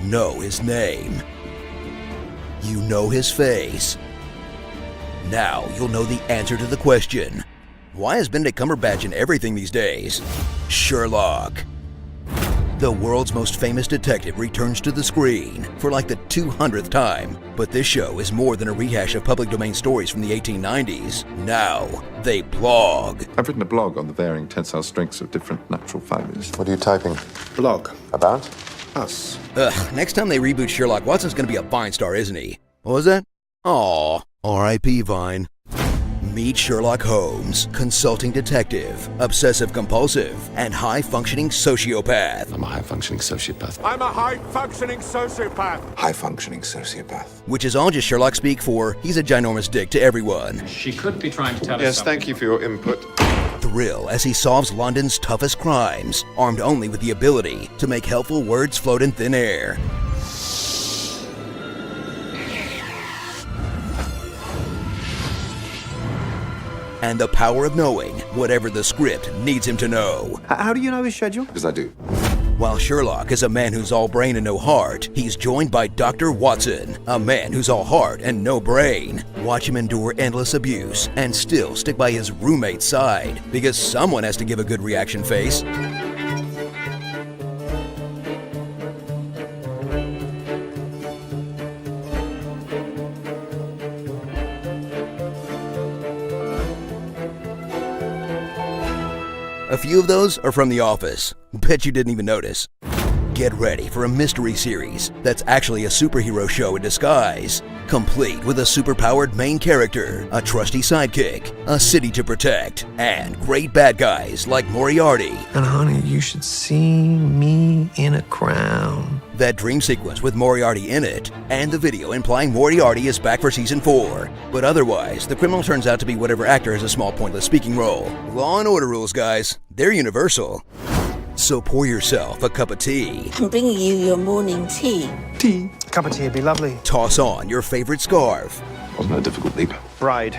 know his name. You know his face. Now you'll know the answer to the question, why is Benedict Cumberbatch in everything these days? Sherlock. The world's most famous detective returns to the screen for like the 200th time, but this show is more than a rehash of public domain stories from the 1890s. Now, they blog. I've written a blog on the varying tensile strengths of different natural fibers. What are you typing? Blog. About? Us. Next time they reboot Sherlock, Watson's gonna be a Vine star, isn't he? What was that? Aw, R.I.P. Vine. Meet Sherlock Holmes, consulting detective, obsessive-compulsive, and high-functioning sociopath. I'm a high-functioning sociopath. I'm a high-functioning sociopath. High-functioning sociopath. Which is all just Sherlock speak for he's a ginormous dick to everyone. She could be trying to tell us Yes, something. thank you for your input. Thrill as he solves London's toughest crimes, armed only with the ability to make helpful words float in thin air. And the power of knowing whatever the script needs him to know. How do you know his schedule? Because I do. While Sherlock is a man who's all brain and no heart, he's joined by Dr. Watson, a man who's all heart and no brain. Watch him endure endless abuse and still stick by his roommate's side, because someone has to give a good reaction face. A few of those are from The Office. Bet you didn't even notice. Get ready for a mystery series that's actually a superhero show in disguise, complete with a superpowered main character, a trusty sidekick, a city to protect, and great bad guys like Moriarty. And honey, you should see me in a crown. That dream sequence with Moriarty in it, and the video implying Moriarty is back for season 4. But otherwise, the criminal turns out to be whatever actor has a small pointless speaking role. Law and order rules, guys. They're universal. So pour yourself a cup of tea. I'm bringing you your morning tea. Tea. A cup of tea would be lovely. Toss on your favorite scarf. Wasn't a difficult leap. Bride.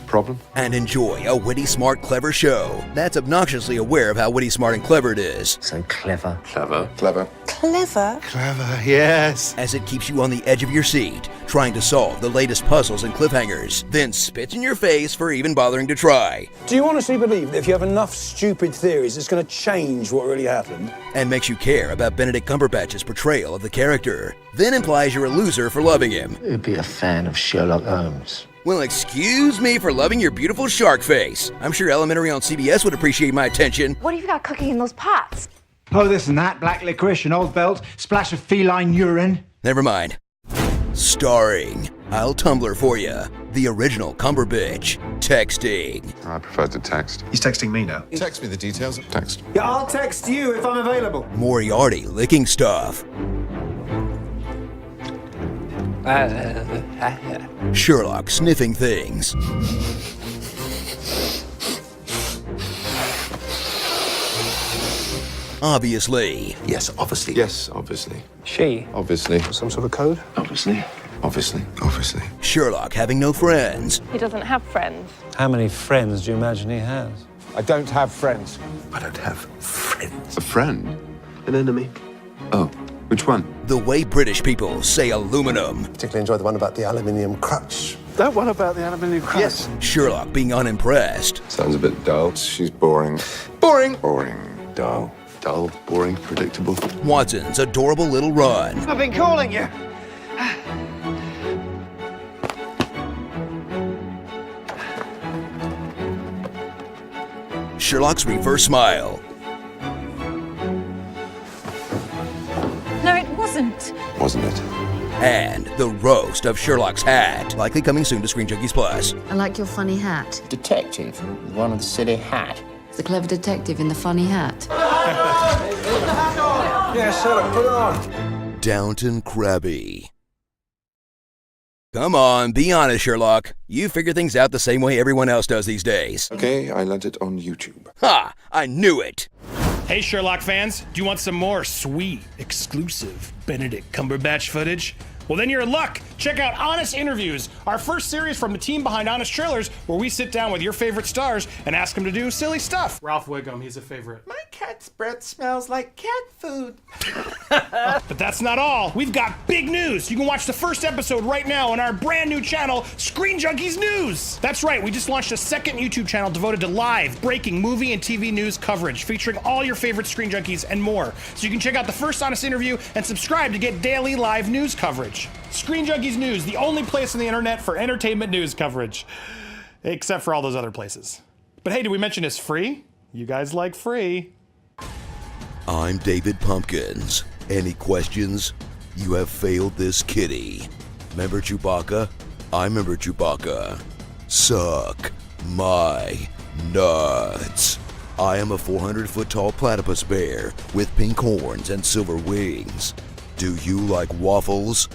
Problem? And enjoy a witty, smart, clever show that's obnoxiously aware of how witty, smart, and clever it is, So clever. Clever. Clever. Clever. Clever, yes. as it keeps you on the edge of your seat, trying to solve the latest puzzles and cliffhangers, then spits in your face for even bothering to try, Do you honestly believe that if you have enough stupid theories, it's going to change what really happened? and makes you care about Benedict Cumberbatch's portrayal of the character, then implies you're a loser for loving him. Who'd be a fan of Sherlock Holmes? Well, excuse me for loving your beautiful shark face. I'm sure Elementary on CBS would appreciate my attention. What have you got cooking in those pots? Oh, this and that, black licorice, an old belt, splash of feline urine. Never mind. Starring, I'll Tumblr for ya, the original Cumberbitch, texting. I prefer to text. He's texting me now. Text me the details. Text. Yeah, I'll text you if I'm available. Moriarty licking stuff. Sherlock sniffing things. Obviously. Yes, obviously. Yes, obviously. She. Obviously. Some sort of code? Obviously. Obviously. Obviously. Sherlock having no friends. He doesn't have friends. How many friends do you imagine he has? I don't have friends. I don't have friends. A friend? An enemy. Oh, which one? The way British people say aluminum. Particularly enjoyed the one about the aluminium crutch. That one about the aluminium crutch? Yes. Sherlock being unimpressed. Sounds a bit dull. She's boring. Boring. Boring. Dull. Dull, boring, predictable. Watson's adorable little run. I've been calling you. Sherlock's reverse smile. No, it wasn't. Wasn't it? And the roast of Sherlock's hat. Likely coming soon to Screen Junkies Plus. I like your funny hat. Detective with one of the silly hat. The clever detective in the funny hat. Yeah, Sherlock, put it on. Downton Crabby. Come on, be honest, Sherlock. You figure things out the same way everyone else does these days. Okay, I learned it on YouTube. Ha! I knew it! Hey, Sherlock fans, do you want some more sweet, exclusive Benedict Cumberbatch footage? Well, then you're in luck. Check out Honest Interviews, our first series from the team behind Honest Trailers, where we sit down with your favorite stars and ask them to do silly stuff. Ralph Wiggum, he's a favorite. My cat's breath smells like cat food. But that's not all. We've got big news. You can watch the first episode right now on our brand new channel, Screen Junkies News. That's right, we just launched a second YouTube channel devoted to live, breaking movie and TV news coverage, featuring all your favorite Screen Junkies and more. So you can check out the first Honest Interview and subscribe to get daily live news coverage. Screen Junkies News, the only place on the internet for entertainment news coverage. Except for all those other places. But hey, did we mention it's free? You guys like free. I'm David Pumpkins. Any questions? You have failed this kitty. Remember Chewbacca? I remember Chewbacca. Suck my nuts. I am a 400-foot tall platypus bear with pink horns and silver wings. Do you like waffles?